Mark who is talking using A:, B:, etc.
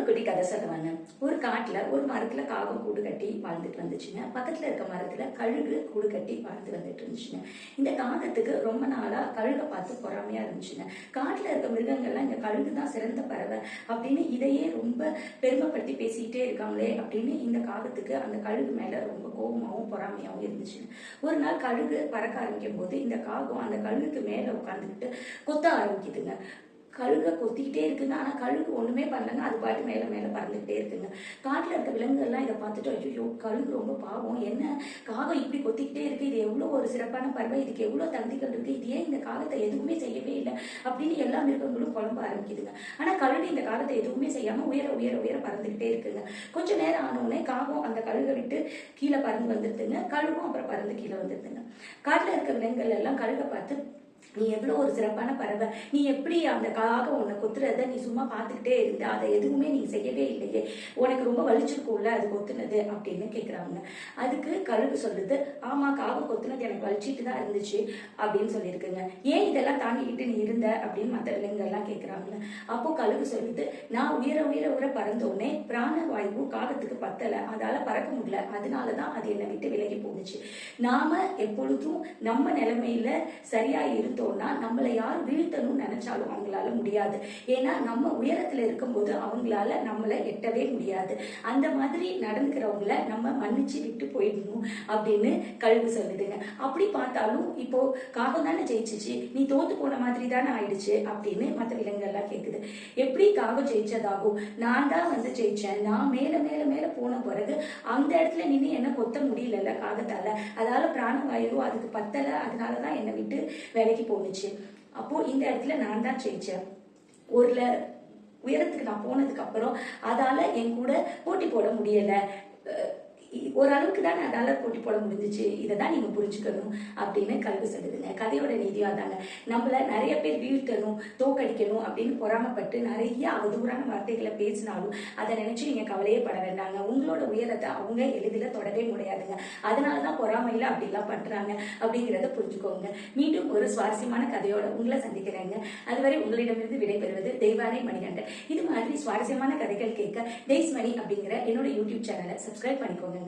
A: குட்டி கதை சொல்லுவாங்க. ஒரு காட்டுல ஒரு மரத்துல காகம் கூடு கட்டி வாழ்ந்துட்டு வந்துச்சுங்க. பக்கத்துல இருக்க மரத்துல கழுகு கூடு கட்டி வாழ்ந்து வந்துட்டு இருந்துச்சுங்க. இந்த காகத்துக்கு ரொம்ப நாளா கழுகை பார்த்து பொறாமையா இருந்துச்சுங்க. காட்டுல இருக்க மிருகங்கள்லாம் இந்த கழுகு தான் சிறந்த பறவை அப்படின்னு இதையே ரொம்ப பெருமைப்படுத்தி பேசிக்கிட்டே இருக்காங்களே அப்படின்னு இந்த காகத்துக்கு அந்த கழுகு மேல ரொம்ப கோபமாவும் பொறாமையாவும் இருந்துச்சுங்க. ஒரு நாள் கழுகு பறக்க ஆரம்பிக்கும் போது இந்த காகம் அந்த கழுகுக்கு மேல உட்காந்துக்கிட்டு கொத்த ஆரம்பிக்குதுங்க. கழுகை கொத்திக்கிட்டே இருக்குங்க. ஆனா கழுகு ஒண்ணுமே பண்ணலங்க. அது பாட்டு மேல மேல பறந்துகிட்டே இருக்குங்க. காட்டுல இருக்க விலங்குகள்லாம் இதை பார்த்துட்டு ஐயோ கழுகு ரொம்ப பாவம், என்ன காகம் இப்படி கொத்திக்கிட்டே இருக்கு, இது எவ்வளவு ஒரு சிறப்பான பறவை, இதுக்கு எவ்வளவு தகுதிகள் இருக்கு, இது ஏன் இந்த காகத்தை எதுவுமே செய்யவே இல்லை அப்படின்னு எல்லா மிருகங்களும் புலம்ப ஆரம்பிக்குதுங்க. ஆனா கழுகு இந்த காகத்தை எதுவுமே செய்யாம உயர உயர உயர பறந்துகிட்டே இருக்குங்க. கொஞ்ச நேரம் ஆனோடனே காகம் அந்த கழுகை விட்டு கீழே பறந்து வந்துருதுங்க. கழுகும் அப்புறம் பறந்து கீழே வந்துருதுங்க. காட்டுல இருக்க விலங்குகள் எல்லாம் கழுகை பார்த்து, நீ எவ்வளவு ஒரு சிறப்பான பறவை, நீ எப்படி அந்த காகம் உன்னை கொத்துறத நீ சும்மா பார்த்துக்கிட்டே இருந்த, அதை எதுவுமே நீ செய்யவே இல்லையே, உனக்கு ரொம்ப வலிச்சிருக்கும்ல அது கொத்துனது அப்படின்னு கேட்குறாங்க. அதுக்கு கழுகு சொல்லுது, ஆமா காகம் கொத்துனது எனக்கு வலிச்சிட்டு தான் இருந்துச்சு அப்படின்னு சொல்லியிருக்குங்க. ஏன் இதெல்லாம் தாங்கிக்கிட்டு நீ இருந்த அப்படின்னு மற்ற விலங்குகள்லாம் கேட்குறாங்க. அப்போ கழுகு சொல்லுது, நான் உயர உயர உயர பறந்தோடனே பிராண வாயு காகத்துக்கு பத்தலை, அதால பறக்க முடியல, அதனாலதான் அது என்னை விட்டு விலகி போகுச்சு. நாம எப்பொழுதும் நம்ம நிலைமையில சரியா இருந்தோம்னா நம்மளை யார் வீழ்த்தணும்னு நினைச்சாலும் அவங்களால முடியாது. ஏன்னா நம்ம உயரத்துல இருக்கும்போது அவங்களால நம்மளை எட்டவே முடியாது. அந்த மாதிரி நடந்துக்கிறவங்கள நம்ம மன்னிச்சு விட்டு போயிடணும் அப்படின்னு கழுகு சொல்லுதுங்க. அப்படி பார்த்தாலும் இப்போ காகம் தானே ஜெயிச்சிச்சு, நீ தோத்து போன மாதிரி தானே ஆயிடுச்சு அப்படின்னு மற்ற விலங்குகள்லாம் கேட்குது. எப்படி காகம் ஜெயிச்சதாகும், நான் தான் வந்து ஜெயிச்சேன், நான் மேல மேல மேல போன பிறகு அந்த இடத்துல நின்று என்ன கொத்த முடியல காகத்தால, அதால பிராணவாயு அதுக்கு பத்தல, அதனாலதான் என்னை விட்டு வேலைக்கு போனுச்சு. அப்போ இந்த இடத்துல நான் தான் ஜெயிச்சேன். ஒரு உயரத்துக்கு நான் போனதுக்கு அப்புறம் அதால என் கூட போட்டி போட முடியல, ஓரளவுக்கு தானே அதால போட்டி போட முடிஞ்சிச்சு, இதை தான் நீங்க புரிஞ்சுக்கணும் அப்படின்னு கழுகு சொல்லுதுங்க. கதையோட நீதியா தாங்க, நம்மள நிறைய பேர் வீழ்த்தணும் தோக்கடிக்கணும் அப்படின்னு பொறாமப்பட்டு நிறைய அவதூறான வார்த்தைகளை பேசினாலும் அதை நினைச்சு நீங்க கவலையே பட வேண்டாங்க. உங்களோட உயரத்தை அவங்க எளிதில் தொடவே முடியாதுங்க. அதனாலதான் பொறாமையில அப்படிலாம் பண்றாங்க அப்படிங்கிறத புரிஞ்சுக்கோங்க. மீண்டும் ஒரு சுவாரஸ்யமான கதையோட உங்களை சந்திக்கிறேங்க. அதுவரை உங்களிடமிருந்து விடைபெறுவது தெய்வானை மணிகண்டன். இது மாதிரி சுவாரஸ்யமான கதைகள் கேட்க தெய்ஸ்மணி அப்படிங்கிற என்னோட யூடியூப் சேனலை சப்ஸ்கிரைப் பண்ணிக்கோங்க.